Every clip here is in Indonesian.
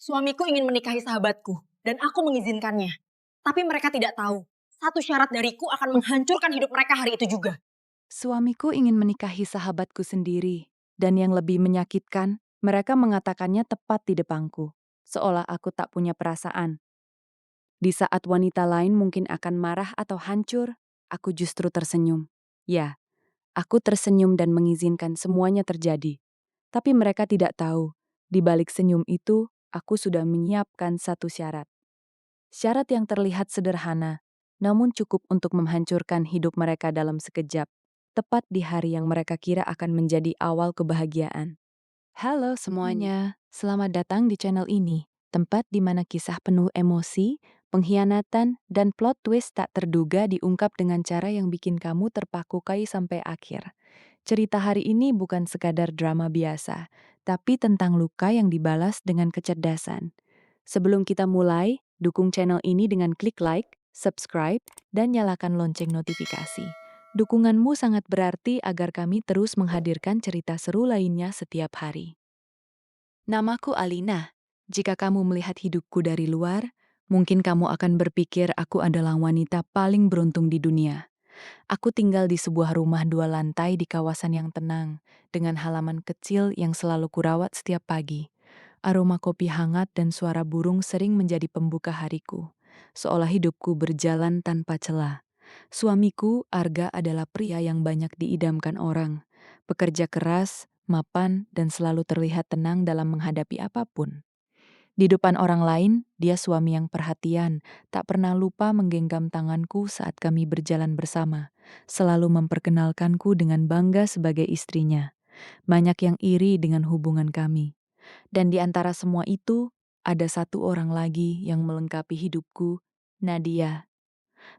Suamiku ingin menikahi sahabatku, dan aku mengizinkannya. Tapi mereka tidak tahu, satu syarat dariku akan menghancurkan hidup mereka hari itu juga. Suamiku ingin menikahi sahabatku sendiri, dan yang lebih menyakitkan, mereka mengatakannya tepat di depanku, seolah aku tak punya perasaan. Di saat wanita lain mungkin akan marah atau hancur, aku justru tersenyum. Ya, aku tersenyum dan mengizinkan semuanya terjadi. Tapi mereka tidak tahu, di balik senyum itu, aku sudah menyiapkan satu syarat. Syarat yang terlihat sederhana, namun cukup untuk menghancurkan hidup mereka dalam sekejap, tepat di hari yang mereka kira akan menjadi awal kebahagiaan. Halo semuanya, selamat datang di channel ini, tempat di mana kisah penuh emosi, pengkhianatan, dan plot twist tak terduga diungkap dengan cara yang bikin kamu terpaku-kai sampai akhir. Cerita hari ini bukan sekadar drama biasa, tapi tentang luka yang dibalas dengan kecerdasan. Sebelum kita mulai, dukung channel ini dengan klik like, subscribe, dan nyalakan lonceng notifikasi. Dukunganmu sangat berarti agar kami terus menghadirkan cerita seru lainnya setiap hari. Namaku Alina. Jika kamu melihat hidupku dari luar, mungkin kamu akan berpikir aku adalah wanita paling beruntung di dunia. Aku tinggal di sebuah rumah 2 lantai di kawasan yang tenang, dengan halaman kecil yang selalu kurawat setiap pagi. Aroma kopi hangat dan suara burung sering menjadi pembuka hariku, seolah hidupku berjalan tanpa celah. Suamiku, Arga, adalah pria yang banyak diidamkan orang. Pekerja keras, mapan, dan selalu terlihat tenang dalam menghadapi apapun. Di depan orang lain, dia suami yang perhatian, tak pernah lupa menggenggam tanganku saat kami berjalan bersama, selalu memperkenalkanku dengan bangga sebagai istrinya. Banyak yang iri dengan hubungan kami. Dan di antara semua itu, ada satu orang lagi yang melengkapi hidupku, Nadia.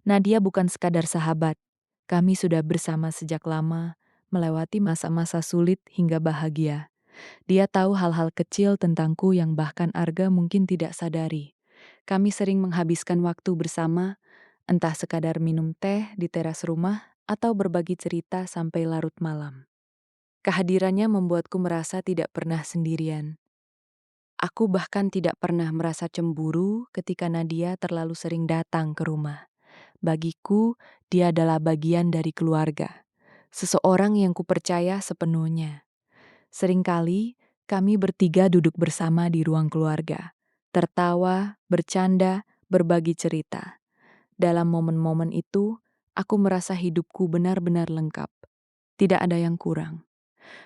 Nadia bukan sekadar sahabat. Kami sudah bersama sejak lama, melewati masa-masa sulit hingga bahagia. Dia tahu hal-hal kecil tentangku yang bahkan Arga mungkin tidak sadari. Kami sering menghabiskan waktu bersama, entah sekadar minum teh di teras rumah atau berbagi cerita sampai larut malam. Kehadirannya membuatku merasa tidak pernah sendirian. Aku bahkan tidak pernah merasa cemburu ketika Nadia terlalu sering datang ke rumah. Bagiku, dia adalah bagian dari keluarga. Seseorang yang kupercaya sepenuhnya. Seringkali, kami bertiga duduk bersama di ruang keluarga. Tertawa, bercanda, berbagi cerita. Dalam momen-momen itu, aku merasa hidupku benar-benar lengkap. Tidak ada yang kurang.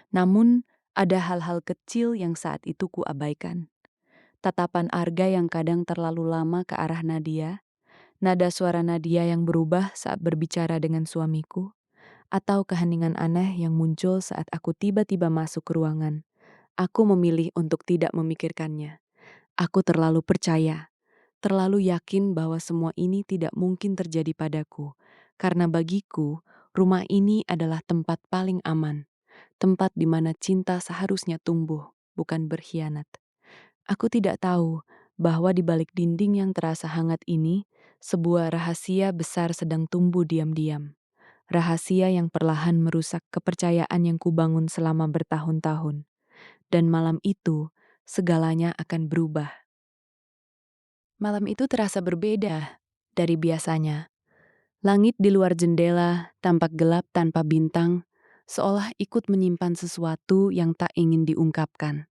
Namun, ada hal-hal kecil yang saat itu kuabaikan. Tatapan Arga yang kadang terlalu lama ke arah Nadia, nada suara Nadia yang berubah saat berbicara dengan suamiku, atau keheningan aneh yang muncul saat aku tiba-tiba masuk ke ruangan. Aku memilih untuk tidak memikirkannya. Aku terlalu percaya, terlalu yakin bahwa semua ini tidak mungkin terjadi padaku, karena bagiku, rumah ini adalah tempat paling aman, tempat di mana cinta seharusnya tumbuh, bukan berkhianat. Aku tidak tahu bahwa di balik dinding yang terasa hangat ini, sebuah rahasia besar sedang tumbuh diam-diam. Rahasia yang perlahan merusak kepercayaan yang kubangun selama bertahun-tahun. Dan malam itu, segalanya akan berubah. Malam itu terasa berbeda dari biasanya. Langit di luar jendela tampak gelap tanpa bintang, seolah ikut menyimpan sesuatu yang tak ingin diungkapkan.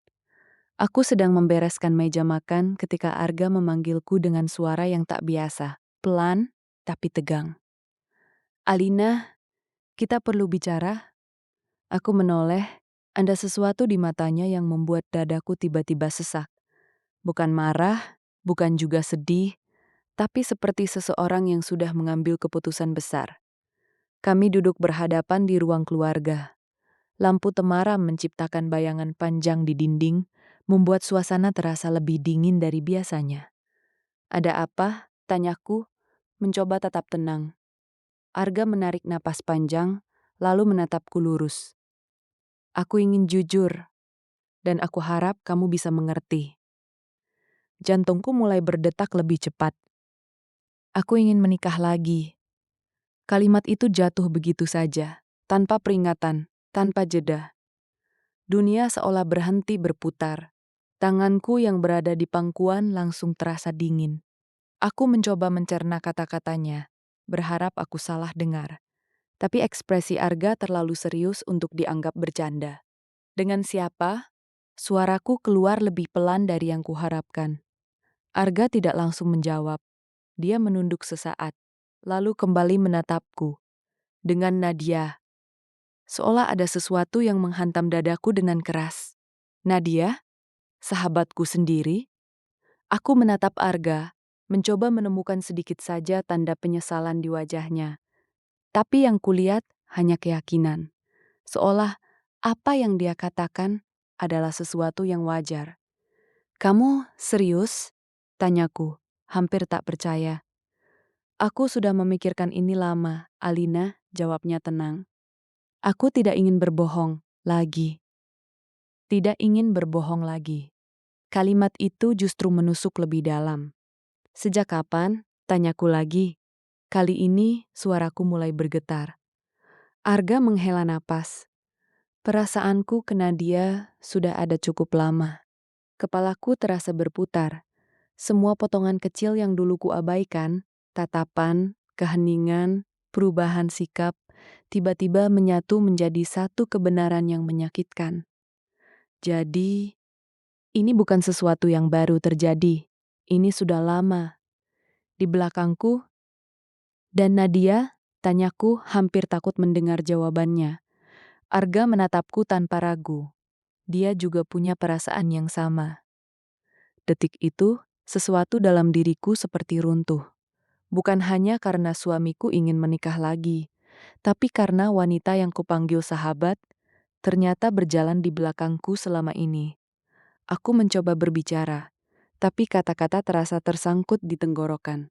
Aku sedang membereskan meja makan ketika Arga memanggilku dengan suara yang tak biasa, pelan tapi tegang. Alina, kita perlu bicara. Aku menoleh, ada sesuatu di matanya yang membuat dadaku tiba-tiba sesak. Bukan marah, bukan juga sedih, tapi seperti seseorang yang sudah mengambil keputusan besar. Kami duduk berhadapan di ruang keluarga. Lampu temaram menciptakan bayangan panjang di dinding, membuat suasana terasa lebih dingin dari biasanya. Ada apa? Tanyaku, mencoba tetap tenang. Arga menarik napas panjang, lalu menatapku lurus. Aku ingin jujur, dan aku harap kamu bisa mengerti. Jantungku mulai berdetak lebih cepat. Aku ingin menikah lagi. Kalimat itu jatuh begitu saja, tanpa peringatan, tanpa jeda. Dunia seolah berhenti berputar. Tanganku yang berada di pangkuan langsung terasa dingin. Aku mencoba mencerna kata-katanya, berharap aku salah dengar. Tapi ekspresi Arga terlalu serius untuk dianggap bercanda. Dengan siapa? Suaraku keluar lebih pelan dari yang kuharapkan. Arga tidak langsung menjawab. Dia menunduk sesaat, lalu kembali menatapku. Dengan Nadia, seolah ada sesuatu yang menghantam dadaku dengan keras. Nadia? Sahabatku sendiri? Aku menatap Arga, mencoba menemukan sedikit saja tanda penyesalan di wajahnya. Tapi yang kulihat hanya keyakinan. Seolah apa yang dia katakan adalah sesuatu yang wajar. "Kamu serius?" tanyaku, hampir tak percaya. "Aku sudah memikirkan ini lama," Alina jawabnya tenang. "Aku tidak ingin berbohong lagi. Tidak ingin berbohong lagi." Kalimat itu justru menusuk lebih dalam. "Sejak kapan?" tanyaku lagi. Kali ini suaraku mulai bergetar. Arga menghela napas. "Perasaanku kena dia sudah ada cukup lama." Kepalaku terasa berputar. Semua potongan kecil yang dulu kuabaikan, tatapan, keheningan, perubahan sikap, tiba-tiba menyatu menjadi satu kebenaran yang menyakitkan. Jadi, ini bukan sesuatu yang baru terjadi. Ini sudah lama. Di belakangku, dan Nadia, tanyaku hampir takut mendengar jawabannya. Arga menatapku tanpa ragu. Dia juga punya perasaan yang sama. Detik itu, sesuatu dalam diriku seperti runtuh. Bukan hanya karena suamiku ingin menikah lagi, tapi karena wanita yang kupanggil sahabat ternyata berjalan di belakangku selama ini. Aku mencoba berbicara, tapi kata-kata terasa tersangkut di tenggorokan.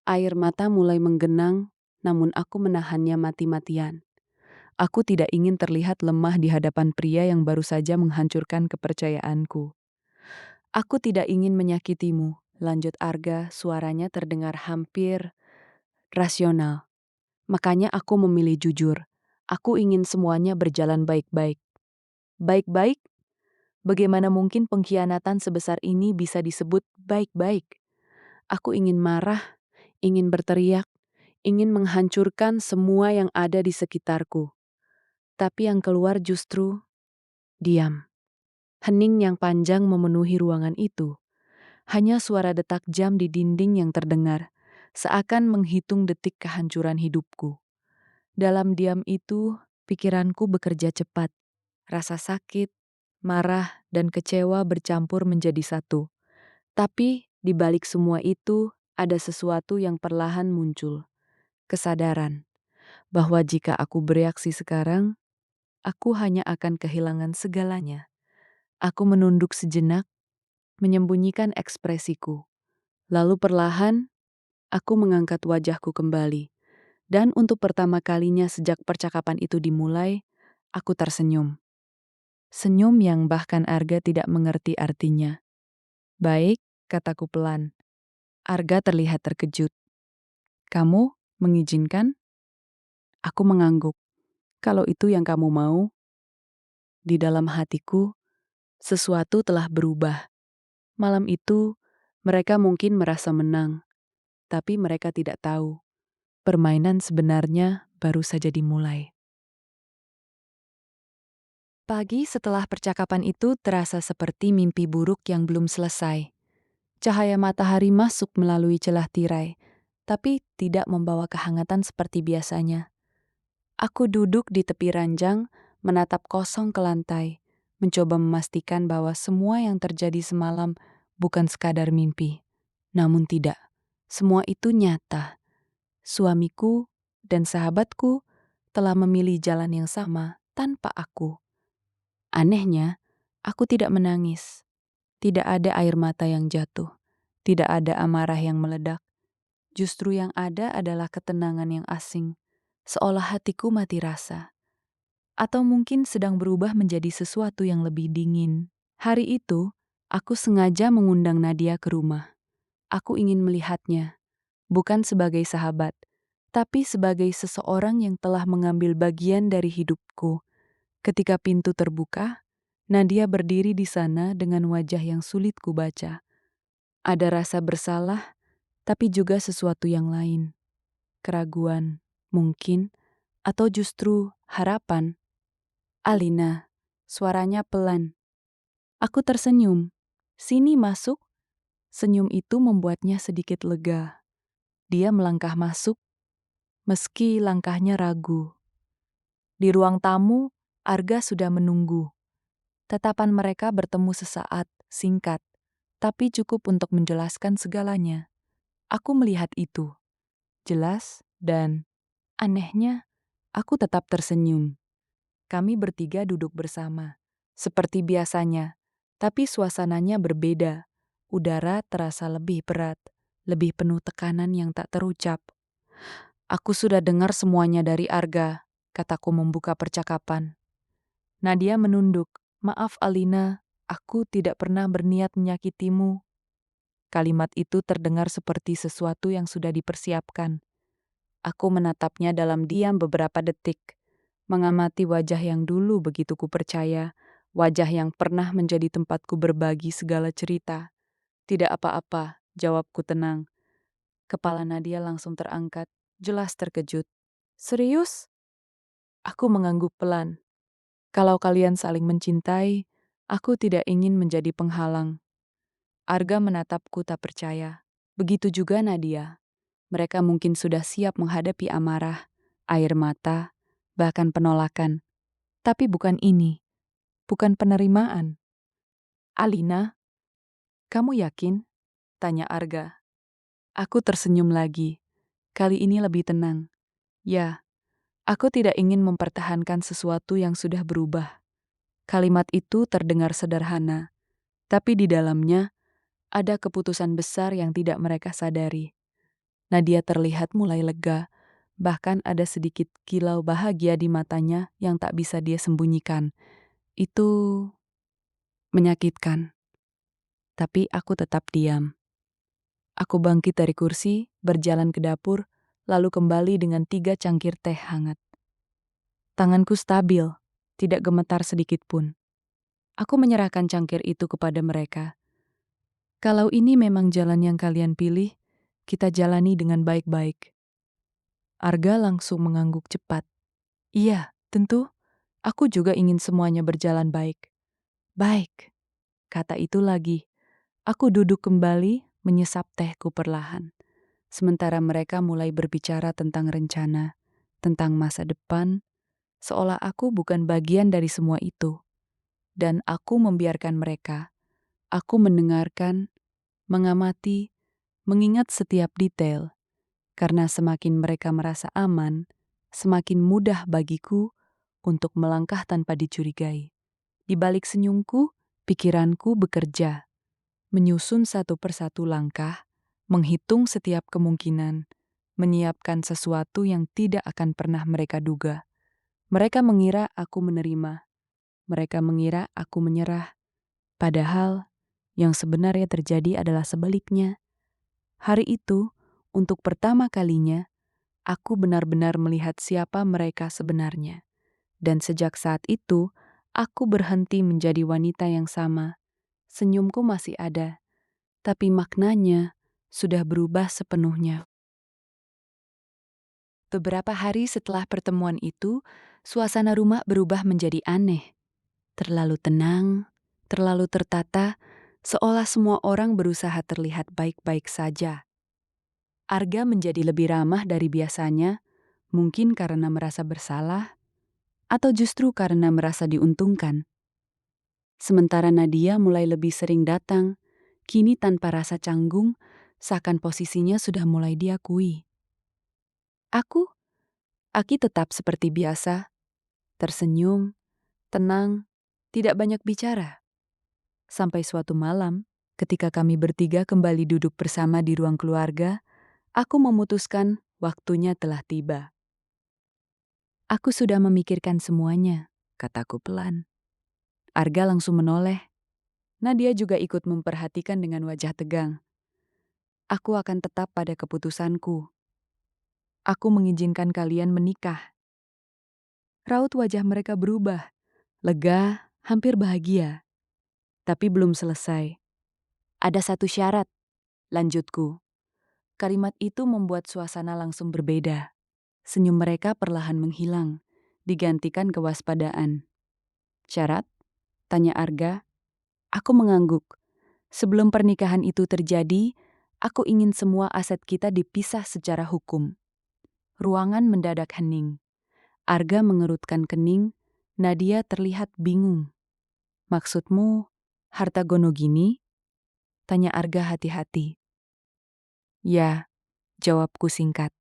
Air mata mulai menggenang, namun aku menahannya mati-matian. Aku tidak ingin terlihat lemah di hadapan pria yang baru saja menghancurkan kepercayaanku. "Aku tidak ingin menyakitimu," lanjut Arga, suaranya terdengar hampir rasional. "Makanya aku memilih jujur. Aku ingin semuanya berjalan baik-baik." Baik-baik? Bagaimana mungkin pengkhianatan sebesar ini bisa disebut baik-baik? Aku ingin marah, ingin berteriak, ingin menghancurkan semua yang ada di sekitarku. Tapi yang keluar justru diam. Hening yang panjang memenuhi ruangan itu. Hanya suara detak jam di dinding yang terdengar, seakan menghitung detik kehancuran hidupku. Dalam diam itu, pikiranku bekerja cepat. Rasa sakit, marah, dan kecewa bercampur menjadi satu. Tapi, di balik semua itu, ada sesuatu yang perlahan muncul. Kesadaran bahwa jika aku bereaksi sekarang, aku hanya akan kehilangan segalanya. Aku menunduk sejenak, menyembunyikan ekspresiku. Lalu perlahan, aku mengangkat wajahku kembali. Dan untuk pertama kalinya sejak percakapan itu dimulai, aku tersenyum. Senyum yang bahkan Arga tidak mengerti artinya. "Baik," kataku pelan. Arga terlihat terkejut. "Kamu mengizinkan?" Aku mengangguk. "Kalau itu yang kamu mau." Di dalam hatiku, sesuatu telah berubah. Malam itu, mereka mungkin merasa menang, tapi mereka tidak tahu. Permainan sebenarnya baru saja dimulai. Pagi setelah percakapan itu terasa seperti mimpi buruk yang belum selesai. Cahaya matahari masuk melalui celah tirai, tapi tidak membawa kehangatan seperti biasanya. Aku duduk di tepi ranjang, menatap kosong ke lantai, mencoba memastikan bahwa semua yang terjadi semalam bukan sekadar mimpi. Namun tidak, semua itu nyata. Suamiku dan sahabatku telah memilih jalan yang sama tanpa aku. Anehnya, aku tidak menangis. Tidak ada air mata yang jatuh. Tidak ada amarah yang meledak. Justru yang ada adalah ketenangan yang asing. Seolah hatiku mati rasa. Atau mungkin sedang berubah menjadi sesuatu yang lebih dingin. Hari itu, aku sengaja mengundang Nadia ke rumah. Aku ingin melihatnya. Bukan sebagai sahabat, tapi sebagai seseorang yang telah mengambil bagian dari hidupku. Ketika pintu terbuka, Nadia berdiri di sana dengan wajah yang sulit kubaca. Ada rasa bersalah, tapi juga sesuatu yang lain. Keraguan, mungkin, atau justru harapan. Alina, suaranya pelan. Aku tersenyum. Sini masuk. Senyum itu membuatnya sedikit lega. Dia melangkah masuk, meski langkahnya ragu. Di ruang tamu, Arga sudah menunggu. Tatapan mereka bertemu sesaat, singkat, tapi cukup untuk menjelaskan segalanya. Aku melihat itu. Jelas, dan anehnya, aku tetap tersenyum. Kami bertiga duduk bersama. Seperti biasanya, tapi suasananya berbeda. Udara terasa lebih berat, lebih penuh tekanan yang tak terucap. Aku sudah dengar semuanya dari Arga, kataku membuka percakapan. Nadia menunduk. Maaf Alina, aku tidak pernah berniat menyakitimu. Kalimat itu terdengar seperti sesuatu yang sudah dipersiapkan. Aku menatapnya dalam diam beberapa detik, mengamati wajah yang dulu begitu kupercaya, wajah yang pernah menjadi tempatku berbagi segala cerita. Tidak apa-apa, jawabku tenang. Kepala Nadia langsung terangkat, jelas terkejut. Serius? Aku mengangguk pelan. Kalau kalian saling mencintai, aku tidak ingin menjadi penghalang. Arga menatapku tak percaya. Begitu juga Nadia. Mereka mungkin sudah siap menghadapi amarah, air mata, bahkan penolakan. Tapi bukan ini. Bukan penerimaan. Alina, kamu yakin? Tanya Arga. Aku tersenyum lagi. Kali ini lebih tenang. Ya, aku tidak ingin mempertahankan sesuatu yang sudah berubah. Kalimat itu terdengar sederhana, tapi di dalamnya ada keputusan besar yang tidak mereka sadari. Nadia terlihat mulai lega, bahkan ada sedikit kilau bahagia di matanya yang tak bisa dia sembunyikan. Itu menyakitkan, tapi aku tetap diam. Aku bangkit dari kursi, berjalan ke dapur, lalu kembali dengan 3 cangkir teh hangat. Tanganku stabil, tidak gemetar sedikit pun. Aku menyerahkan cangkir itu kepada mereka. Kalau ini memang jalan yang kalian pilih, kita jalani dengan baik-baik. Arga langsung mengangguk cepat. Iya, tentu. Aku juga ingin semuanya berjalan baik. Baik, kata itu lagi. Aku duduk kembali, menyesap tehku perlahan. Sementara mereka mulai berbicara tentang rencana, tentang masa depan, seolah aku bukan bagian dari semua itu. Dan aku membiarkan mereka. Aku mendengarkan, mengamati, mengingat setiap detail. Karena semakin mereka merasa aman, semakin mudah bagiku untuk melangkah tanpa dicurigai. Di balik senyumku, pikiranku bekerja, menyusun satu persatu langkah, menghitung setiap kemungkinan, menyiapkan sesuatu yang tidak akan pernah mereka duga. Mereka mengira aku menerima, mereka mengira aku menyerah, padahal yang sebenarnya terjadi adalah sebaliknya. Hari itu, untuk pertama kalinya, aku benar-benar melihat siapa mereka sebenarnya. Dan sejak saat itu, aku berhenti menjadi wanita yang sama. Senyumku masih ada, tapi maknanya sudah berubah sepenuhnya. Beberapa hari setelah pertemuan itu, suasana rumah berubah menjadi aneh. Terlalu tenang, terlalu tertata, seolah semua orang berusaha terlihat baik-baik saja. Arga menjadi lebih ramah dari biasanya, mungkin karena merasa bersalah, atau justru karena merasa diuntungkan. Sementara Nadia mulai lebih sering datang, kini tanpa rasa canggung, seakan posisinya sudah mulai diakui. Aku, Aki tetap seperti biasa, tersenyum, tenang, tidak banyak bicara. Sampai suatu malam, ketika kami bertiga kembali duduk bersama di ruang keluarga, aku memutuskan waktunya telah tiba. Aku sudah memikirkan semuanya, kataku pelan. Arga langsung menoleh. Nadia juga ikut memperhatikan dengan wajah tegang. Aku akan tetap pada keputusanku. Aku mengizinkan kalian menikah. Raut wajah mereka berubah, lega, hampir bahagia, tapi belum selesai. Ada satu syarat, lanjutku. Kalimat itu membuat suasana langsung berbeda. Senyum mereka perlahan menghilang, digantikan kewaspadaan. Syarat? Tanya Arga. Aku mengangguk. Sebelum pernikahan itu terjadi, aku ingin semua aset kita dipisah secara hukum. Ruangan mendadak hening. Arga mengerutkan kening, Nadia terlihat bingung. Maksudmu, harta Gonogini? Tanya Arga hati-hati. Ya, jawabku singkat.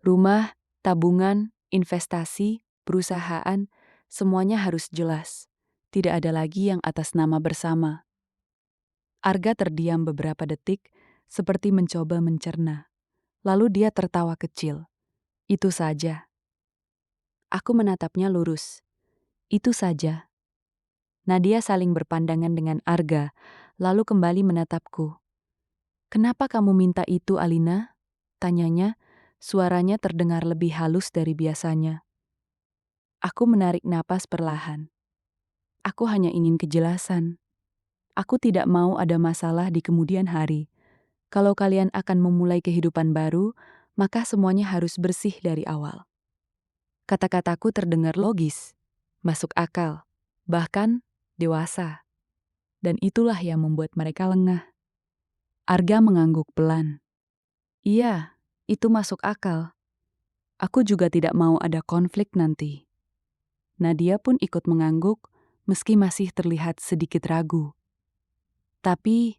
Rumah, tabungan, investasi, perusahaan, semuanya harus jelas. Tidak ada lagi yang atas nama bersama. Arga terdiam beberapa detik, seperti mencoba mencerna. Lalu dia tertawa kecil. Itu saja. Aku menatapnya lurus. Itu saja. Nadia saling berpandangan dengan Arga, lalu kembali menatapku. Kenapa kamu minta itu, Alina? Tanyanya, suaranya terdengar lebih halus dari biasanya. Aku menarik napas perlahan. Aku hanya ingin kejelasan. Aku tidak mau ada masalah di kemudian hari. Kalau kalian akan memulai kehidupan baru, maka semuanya harus bersih dari awal. Kata-kataku terdengar logis, masuk akal, bahkan dewasa. Dan itulah yang membuat mereka lengah. Arga mengangguk pelan. Iya, itu masuk akal. Aku juga tidak mau ada konflik nanti. Nadia pun ikut mengangguk, meski masih terlihat sedikit ragu. Tapi,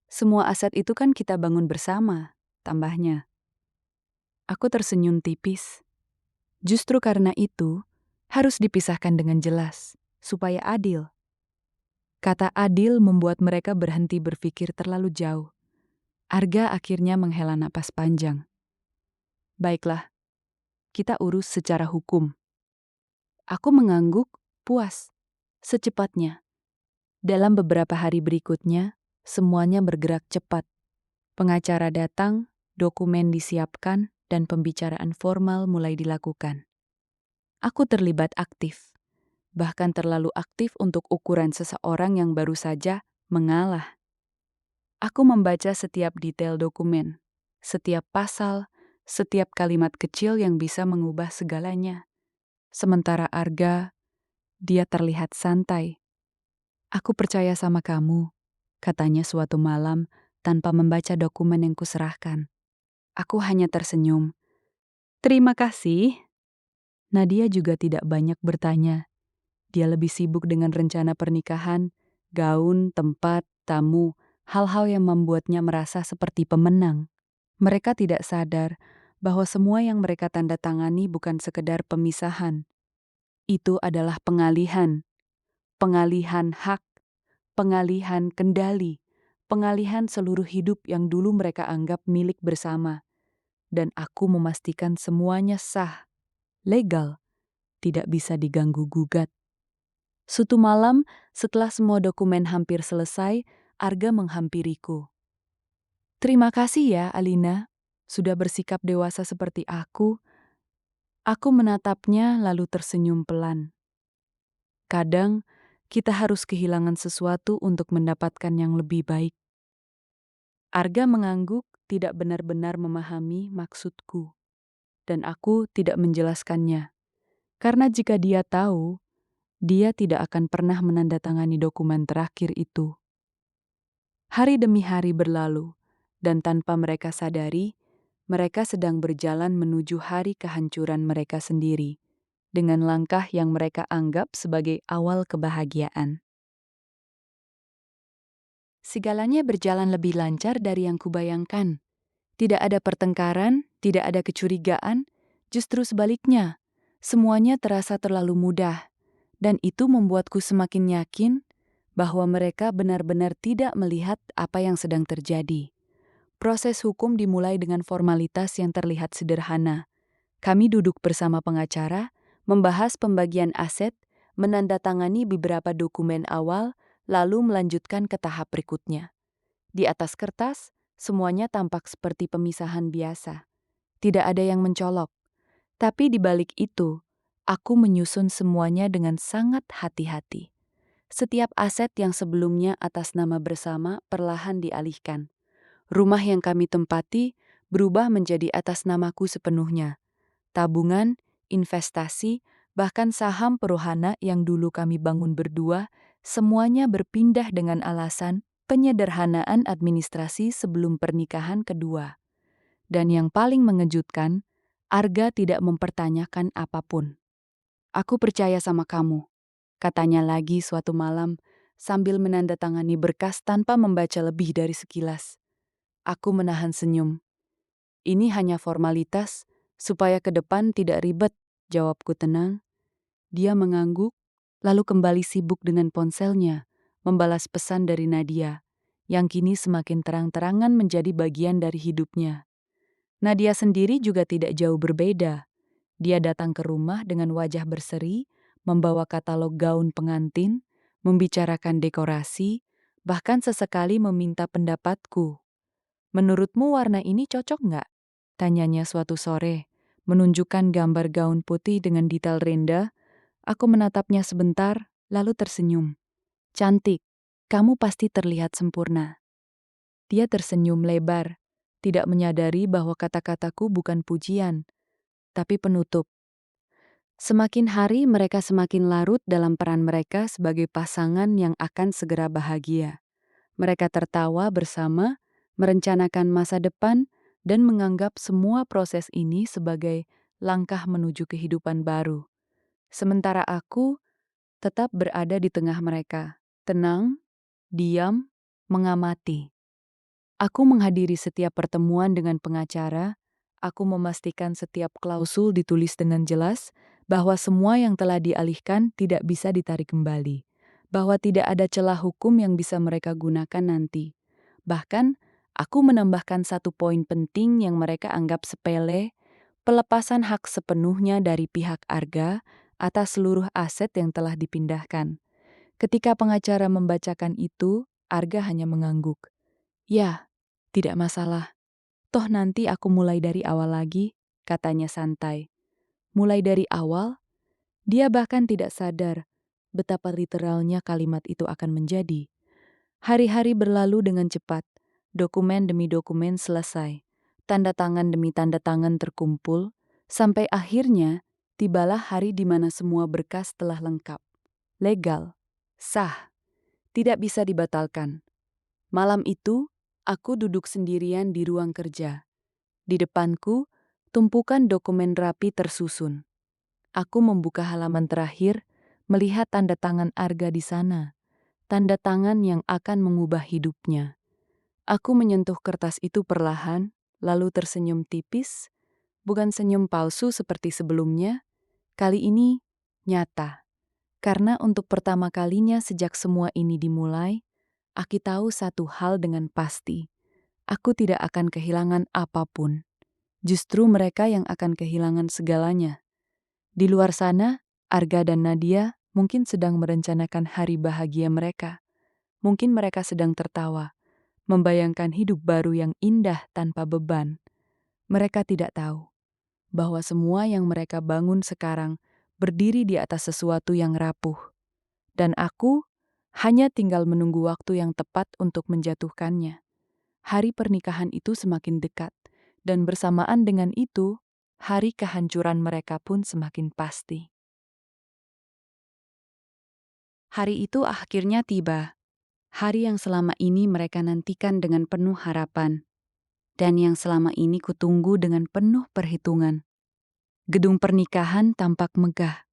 semua aset itu kan kita bangun bersama, tambahnya. Aku tersenyum tipis. Justru karena itu, harus dipisahkan dengan jelas, supaya adil. Kata adil membuat mereka berhenti berpikir terlalu jauh. Arga akhirnya menghela napas panjang. Baiklah, kita urus secara hukum. Aku mengangguk, puas. Secepatnya. Dalam beberapa hari berikutnya, semuanya bergerak cepat. Pengacara datang, dokumen disiapkan, dan pembicaraan formal mulai dilakukan. Aku terlibat aktif, bahkan terlalu aktif untuk ukuran seseorang yang baru saja mengalah. Aku membaca setiap detail dokumen, setiap pasal, setiap kalimat kecil yang bisa mengubah segalanya. Sementara Arga, dia terlihat santai. Aku percaya sama kamu, katanya suatu malam tanpa membaca dokumen yang kuserahkan. Aku hanya tersenyum. Terima kasih. Nadia juga tidak banyak bertanya. Dia lebih sibuk dengan rencana pernikahan, gaun, tempat, tamu, hal-hal yang membuatnya merasa seperti pemenang. Mereka tidak sadar bahwa semua yang mereka tanda tangani bukan sekedar pemisahan. Itu adalah pengalihan. Pengalihan hak, pengalihan kendali, pengalihan seluruh hidup yang dulu mereka anggap milik bersama. Dan aku memastikan semuanya sah, legal, tidak bisa diganggu-gugat. Suatu malam, setelah semua dokumen hampir selesai, Arga menghampiriku. Terima kasih ya, Alina, sudah bersikap dewasa seperti aku. Aku menatapnya lalu tersenyum pelan. Kadang, kita harus kehilangan sesuatu untuk mendapatkan yang lebih baik. Arga mengangguk, tidak benar-benar memahami maksudku. Dan aku tidak menjelaskannya. Karena jika dia tahu, dia tidak akan pernah menandatangani dokumen terakhir itu. Hari demi hari berlalu, dan tanpa mereka sadari, mereka sedang berjalan menuju hari kehancuran mereka sendiri, dengan langkah yang mereka anggap sebagai awal kebahagiaan. Segalanya berjalan lebih lancar dari yang kubayangkan. Tidak ada pertengkaran, tidak ada kecurigaan, justru sebaliknya. Semuanya terasa terlalu mudah, dan itu membuatku semakin yakin bahwa mereka benar-benar tidak melihat apa yang sedang terjadi. Proses hukum dimulai dengan formalitas yang terlihat sederhana. Kami duduk bersama pengacara, membahas pembagian aset, menandatangani beberapa dokumen awal, lalu melanjutkan ke tahap berikutnya. Di atas kertas, semuanya tampak seperti pemisahan biasa. Tidak ada yang mencolok. Tapi di balik itu, aku menyusun semuanya dengan sangat hati-hati. Setiap aset yang sebelumnya atas nama bersama perlahan dialihkan. Rumah yang kami tempati berubah menjadi atas namaku sepenuhnya. Tabungan, investasi, bahkan saham perohana yang dulu kami bangun berdua, semuanya berpindah dengan alasan penyederhanaan administrasi sebelum pernikahan kedua. Dan yang paling mengejutkan, Arga tidak mempertanyakan apapun. "Aku percaya sama kamu," katanya lagi suatu malam sambil menandatangani berkas tanpa membaca lebih dari sekilas. Aku menahan senyum. "Ini hanya formalitas, supaya ke depan tidak ribet," jawabku tenang. Dia mengangguk, lalu kembali sibuk dengan ponselnya, membalas pesan dari Nadia, yang kini semakin terang-terangan menjadi bagian dari hidupnya. Nadia sendiri juga tidak jauh berbeda. Dia datang ke rumah dengan wajah berseri, membawa katalog gaun pengantin, membicarakan dekorasi, bahkan sesekali meminta pendapatku. "Menurutmu warna ini cocok nggak?" tanyanya suatu sore, menunjukkan gambar gaun putih dengan detail rendah. Aku menatapnya sebentar, lalu tersenyum. "Cantik, kamu pasti terlihat sempurna." Dia tersenyum lebar, tidak menyadari bahwa kata-kataku bukan pujian, tapi penutup. Semakin hari mereka semakin larut dalam peran mereka sebagai pasangan yang akan segera bahagia. Mereka tertawa bersama, merencanakan masa depan, dan menganggap semua proses ini sebagai langkah menuju kehidupan baru. Sementara aku tetap berada di tengah mereka, tenang, diam, mengamati. Aku menghadiri setiap pertemuan dengan pengacara. Aku memastikan setiap klausul ditulis dengan jelas, bahwa semua yang telah dialihkan tidak bisa ditarik kembali, bahwa tidak ada celah hukum yang bisa mereka gunakan nanti. Bahkan, aku menambahkan satu poin penting yang mereka anggap sepele, pelepasan hak sepenuhnya dari pihak Arga atas seluruh aset yang telah dipindahkan. Ketika pengacara membacakan itu, Arga hanya mengangguk. "Ya, tidak masalah. Toh nanti aku mulai dari awal lagi," katanya santai. Mulai dari awal? Dia bahkan tidak sadar betapa literalnya kalimat itu akan menjadi. Hari-hari berlalu dengan cepat. Dokumen demi dokumen selesai. Tanda tangan demi tanda tangan terkumpul, sampai akhirnya tibalah hari di mana semua berkas telah lengkap. Legal, sah, tidak bisa dibatalkan. Malam itu, aku duduk sendirian di ruang kerja. Di depanku, tumpukan dokumen rapi tersusun. Aku membuka halaman terakhir, melihat tanda tangan Arga di sana. Tanda tangan yang akan mengubah hidupnya. Aku menyentuh kertas itu perlahan, lalu tersenyum tipis, bukan senyum palsu seperti sebelumnya, kali ini nyata. Karena untuk pertama kalinya sejak semua ini dimulai, aku tahu satu hal dengan pasti. Aku tidak akan kehilangan apapun. Justru mereka yang akan kehilangan segalanya. Di luar sana, Arga dan Nadia mungkin sedang merencanakan hari bahagia mereka. Mungkin mereka sedang tertawa, membayangkan hidup baru yang indah tanpa beban. Mereka tidak tahu bahwa semua yang mereka bangun sekarang berdiri di atas sesuatu yang rapuh. Dan aku hanya tinggal menunggu waktu yang tepat untuk menjatuhkannya. Hari pernikahan itu semakin dekat, dan bersamaan dengan itu, hari kehancuran mereka pun semakin pasti. Hari itu akhirnya tiba. Hari yang selama ini mereka nantikan dengan penuh harapan, dan yang selama ini kutunggu dengan penuh perhitungan. Gedung pernikahan tampak megah.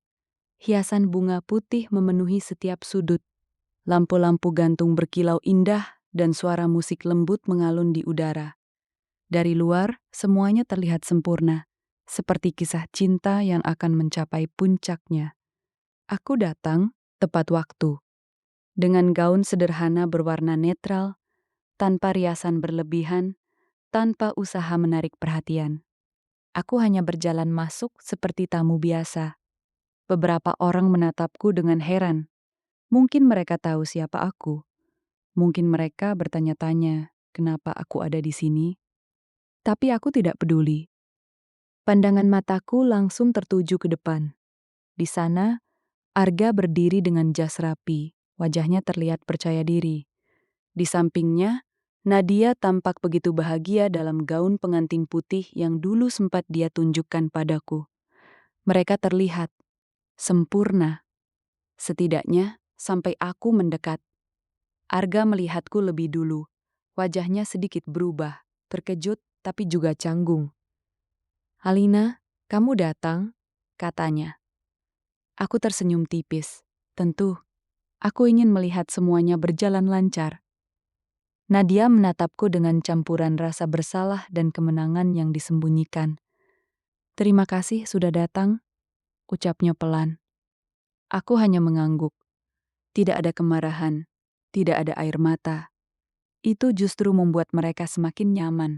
Hiasan bunga putih memenuhi setiap sudut. Lampu-lampu gantung berkilau indah dan suara musik lembut mengalun di udara. Dari luar, semuanya terlihat sempurna, seperti kisah cinta yang akan mencapai puncaknya. Aku datang tepat waktu, dengan gaun sederhana berwarna netral, tanpa riasan berlebihan, tanpa usaha menarik perhatian. Aku hanya berjalan masuk seperti tamu biasa. Beberapa orang menatapku dengan heran. Mungkin mereka tahu siapa aku. Mungkin mereka bertanya-tanya, kenapa aku ada di sini? Tapi aku tidak peduli. Pandangan mataku langsung tertuju ke depan. Di sana, Arga berdiri dengan jas rapi, Wajahnya terlihat percaya diri. Di sampingnya, Nadia tampak begitu bahagia dalam gaun pengantin putih yang dulu sempat dia tunjukkan padaku. Mereka terlihat sempurna. Setidaknya sampai aku mendekat. Arga melihatku lebih dulu. Wajahnya sedikit berubah, terkejut tapi juga canggung. "Alina, kamu datang?" katanya. Aku tersenyum tipis. Tentu, aku ingin melihat semuanya berjalan lancar. Nadia menatapku dengan campuran rasa bersalah dan kemenangan yang disembunyikan. "Terima kasih sudah datang," ucapnya pelan. Aku hanya mengangguk. Tidak ada kemarahan, tidak ada air mata. Itu justru membuat mereka semakin nyaman.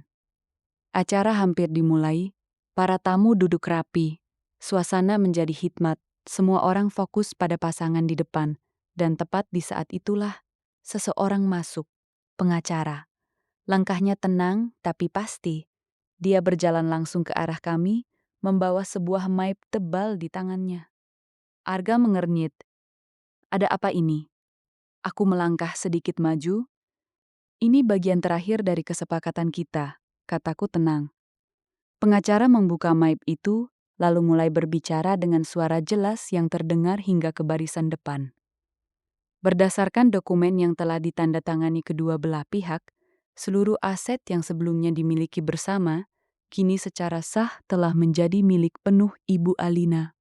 Acara hampir dimulai, para tamu duduk rapi. Suasana menjadi hikmat, semua orang fokus pada pasangan di depan. Dan tepat di saat itulah, seseorang masuk, pengacara. Langkahnya tenang tapi pasti. Dia berjalan langsung ke arah kami, membawa sebuah mic tebal di tangannya. Arga mengernyit. "Ada apa ini?" Aku melangkah sedikit maju. "Ini bagian terakhir dari kesepakatan kita," kataku tenang. Pengacara membuka mic itu, lalu mulai berbicara dengan suara jelas yang terdengar hingga ke barisan depan. Berdasarkan dokumen yang telah ditandatangani kedua belah pihak, seluruh aset yang sebelumnya dimiliki bersama, kini secara sah telah menjadi milik penuh Ibu Alina.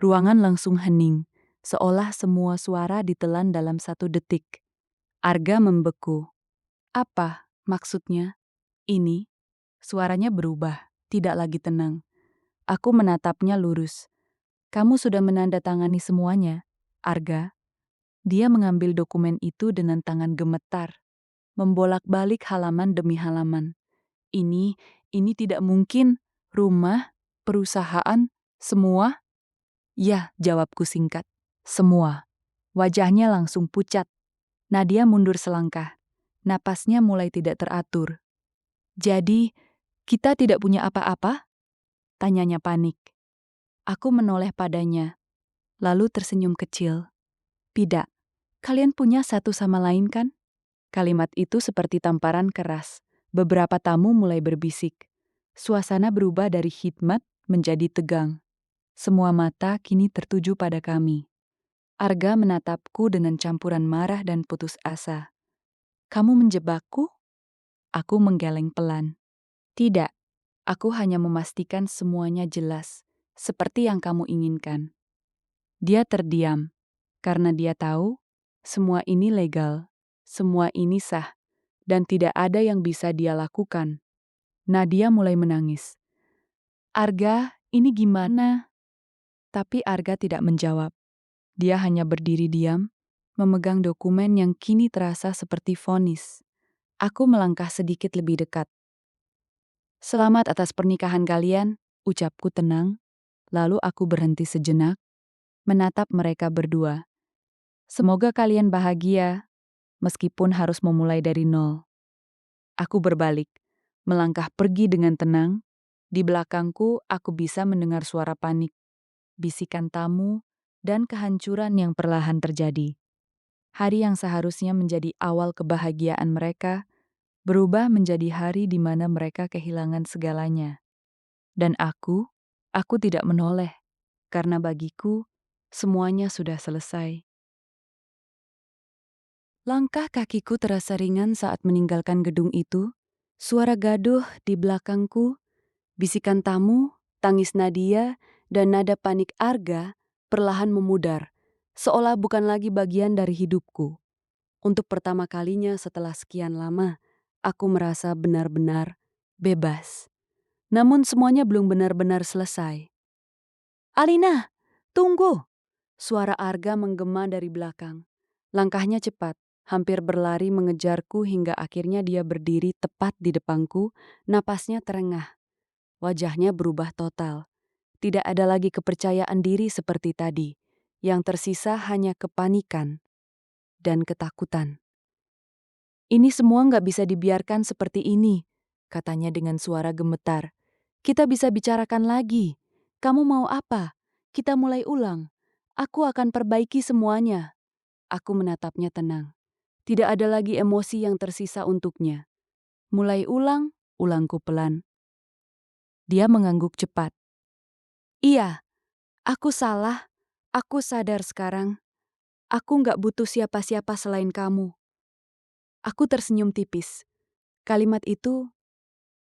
Ruangan langsung hening, seolah semua suara ditelan dalam 1 detik. Arga membeku. "Apa maksudnya?" "Ini." Suaranya berubah, tidak lagi tenang. Aku menatapnya lurus. "Kamu sudah menandatangani semuanya, Arga?" Dia mengambil dokumen itu dengan tangan gemetar, membolak-balik halaman demi halaman. Ini tidak mungkin. Rumah, perusahaan, semua?" "Ya," jawabku singkat. "Semua." Wajahnya langsung pucat. Nadia mundur selangkah. Napasnya mulai tidak teratur. "Jadi, kita tidak punya apa-apa?" tanyanya panik. Aku menoleh padanya, lalu tersenyum kecil. "Tidak, kalian punya satu sama lain kan?" Kalimat itu seperti tamparan keras. Beberapa tamu mulai berbisik. Suasana berubah dari hikmat menjadi tegang. Semua mata kini tertuju pada kami. Arga menatapku dengan campuran marah dan putus asa. "Kamu menjebakku?" Aku menggeleng pelan. "Tidak, aku hanya memastikan semuanya jelas, seperti yang kamu inginkan." Dia terdiam, karena dia tahu semua ini legal, semua ini sah, dan tidak ada yang bisa dia lakukan. Nadia mulai menangis. "Arga, ini gimana?" Tapi Arga tidak menjawab. Dia hanya berdiri diam, memegang dokumen yang kini terasa seperti vonis. Aku melangkah sedikit lebih dekat. "Selamat atas pernikahan kalian," ucapku tenang. Lalu aku berhenti sejenak, menatap mereka berdua. "Semoga kalian bahagia, meskipun harus memulai dari nol." Aku berbalik, melangkah pergi dengan tenang. Di belakangku, aku bisa mendengar suara panik, bisikan tamu, dan kehancuran yang perlahan terjadi. Hari yang seharusnya menjadi awal kebahagiaan mereka, berubah menjadi hari di mana mereka kehilangan segalanya. Dan aku tidak menoleh, karena bagiku, semuanya sudah selesai. Langkah kakiku terasa ringan saat meninggalkan gedung itu. Suara gaduh di belakangku, bisikan tamu, tangis Nadia, dan nada panik Arga perlahan memudar, seolah bukan lagi bagian dari hidupku. Untuk pertama kalinya setelah sekian lama, aku merasa benar-benar bebas. Namun semuanya belum benar-benar selesai. "Alina, tunggu!" Suara Arga menggema dari belakang. Langkahnya cepat, hampir berlari mengejarku hingga akhirnya dia berdiri tepat di depanku, napasnya terengah. Wajahnya berubah total. Tidak ada lagi kepercayaan diri seperti tadi. Yang tersisa hanya kepanikan dan ketakutan. "Ini semua nggak bisa dibiarkan seperti ini," katanya dengan suara gemetar. "Kita bisa bicarakan lagi. Kamu mau apa? Kita mulai ulang. Aku akan perbaiki semuanya." Aku menatapnya tenang. Tidak ada lagi emosi yang tersisa untuknya. Mulai ulang, ulangku pelan. Dia mengangguk cepat. Iya, aku salah. Aku sadar sekarang. Aku nggak butuh siapa-siapa selain kamu. Aku tersenyum tipis. Kalimat itu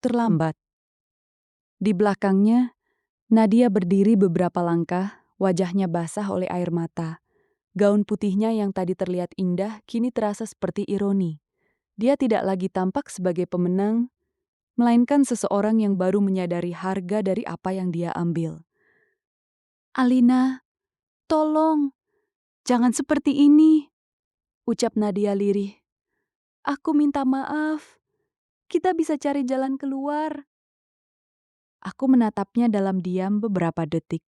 terlambat. Di belakangnya, Nadia berdiri beberapa langkah, wajahnya basah oleh air mata. Gaun putihnya yang tadi terlihat indah kini terasa seperti ironi. Dia tidak lagi tampak sebagai pemenang, melainkan seseorang yang baru menyadari harga dari apa yang dia ambil. Alina, tolong, jangan seperti ini, ucap Nadia lirih. Aku minta maaf, kita bisa cari jalan keluar. Aku menatapnya dalam diam beberapa detik,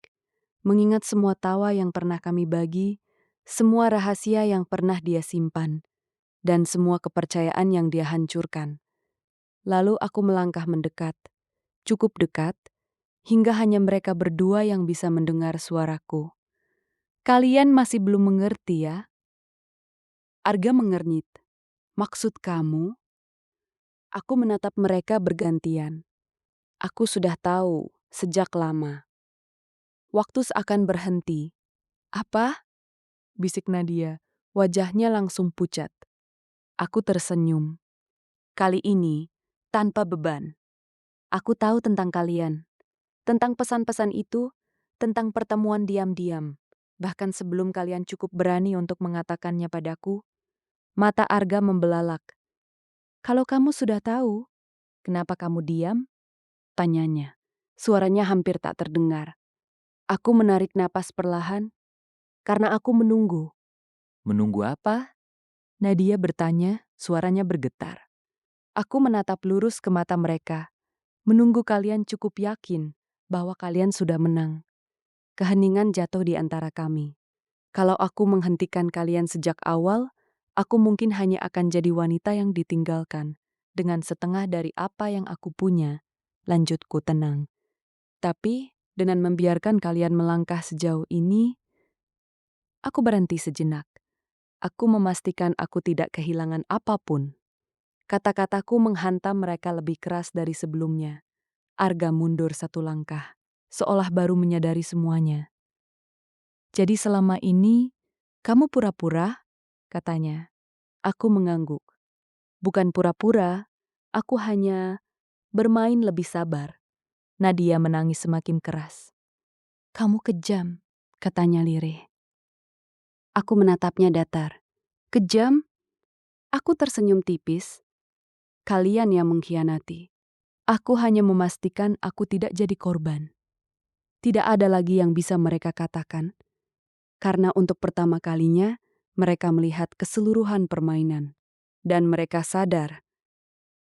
mengingat semua tawa yang pernah kami bagi, semua rahasia yang pernah dia simpan, dan semua kepercayaan yang dia hancurkan. Lalu aku melangkah mendekat, cukup dekat, hingga hanya mereka berdua yang bisa mendengar suaraku. Kalian masih belum mengerti ya? Arga mengernyit. Maksud kamu? Aku menatap mereka bergantian. Aku sudah tahu sejak lama. Waktu seakan berhenti. Apa? Bisik Nadia. Wajahnya langsung pucat. Aku tersenyum. Kali ini, tanpa beban. Aku tahu tentang kalian. Tentang pesan-pesan itu, tentang pertemuan diam-diam. Bahkan sebelum kalian cukup berani untuk mengatakannya padaku, mata Arga membelalak. Kalau kamu sudah tahu, kenapa kamu diam? Tanyanya. Suaranya hampir tak terdengar. Aku menarik napas perlahan, karena aku menunggu. Menunggu apa? Nadia bertanya, suaranya bergetar. Aku menatap lurus ke mata mereka, menunggu kalian cukup yakin bahwa kalian sudah menang. Keheningan jatuh di antara kami. Kalau aku menghentikan kalian sejak awal, aku mungkin hanya akan jadi wanita yang ditinggalkan, dengan setengah dari apa yang aku punya. Lanjutku tenang. Tapi, dengan membiarkan kalian melangkah sejauh ini, aku berhenti sejenak. Aku memastikan aku tidak kehilangan apapun. Kata-kataku menghantam mereka lebih keras dari sebelumnya. Arga mundur satu langkah, seolah baru menyadari semuanya. Jadi selama ini, kamu pura-pura? Katanya. Aku mengangguk. Bukan pura-pura, aku hanya bermain lebih sabar. Nadia menangis semakin keras. Kamu kejam, katanya lirih. Aku menatapnya datar. Kejam? Aku tersenyum tipis. Kalian yang mengkhianati. Aku hanya memastikan aku tidak jadi korban. Tidak ada lagi yang bisa mereka katakan. Karena untuk pertama kalinya, mereka melihat keseluruhan permainan. Dan mereka sadar,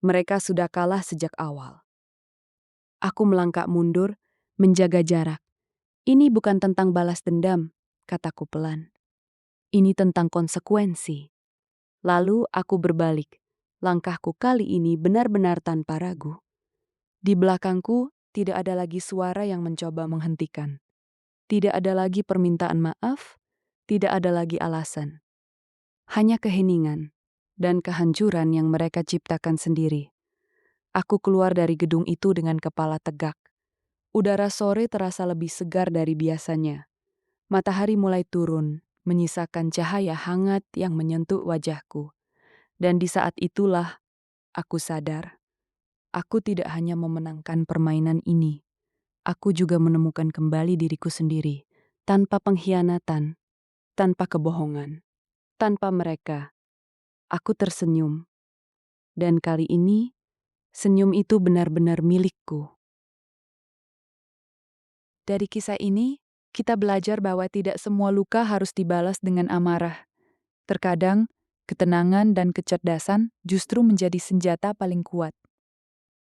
mereka sudah kalah sejak awal. Aku melangkah mundur, menjaga jarak. Ini bukan tentang balas dendam, kataku pelan. Ini tentang konsekuensi. Lalu aku berbalik. Langkahku kali ini benar-benar tanpa ragu. Di belakangku tidak ada lagi suara yang mencoba menghentikan. Tidak ada lagi permintaan maaf, tidak ada lagi alasan. Hanya keheningan dan kehancuran yang mereka ciptakan sendiri. Aku keluar dari gedung itu dengan kepala tegak. Udara sore terasa lebih segar dari biasanya. Matahari mulai turun, menyisakan cahaya hangat yang menyentuh wajahku. Dan di saat itulah aku sadar, aku tidak hanya memenangkan permainan ini. Aku juga menemukan kembali diriku sendiri, tanpa pengkhianatan, tanpa kebohongan, tanpa mereka. Aku tersenyum. Dan kali ini, senyum itu benar-benar milikku. Dari kisah ini, kita belajar bahwa tidak semua luka harus dibalas dengan amarah. Terkadang, ketenangan dan kecerdasan justru menjadi senjata paling kuat.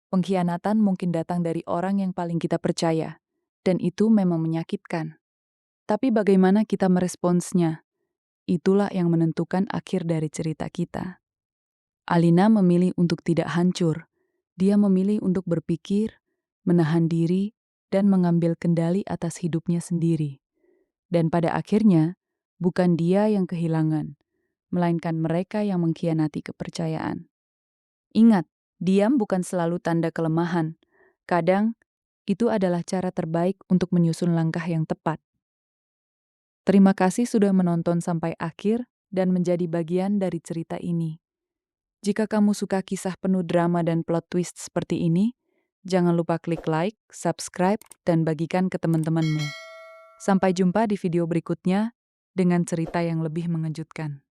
Pengkhianatan mungkin datang dari orang yang paling kita percaya, dan itu memang menyakitkan. Tapi bagaimana kita meresponsnya? Itulah yang menentukan akhir dari cerita kita. Alina memilih untuk tidak hancur. Dia memilih untuk berpikir, menahan diri, dan mengambil kendali atas hidupnya sendiri. Dan pada akhirnya, bukan dia yang kehilangan, melainkan mereka yang mengkhianati kepercayaan. Ingat, diam bukan selalu tanda kelemahan. Kadang, itu adalah cara terbaik untuk menyusun langkah yang tepat. Terima kasih sudah menonton sampai akhir dan menjadi bagian dari cerita ini. Jika kamu suka kisah penuh drama dan plot twist seperti ini, jangan lupa klik like, subscribe, dan bagikan ke teman-temanmu. Sampai jumpa di video berikutnya dengan cerita yang lebih mengejutkan.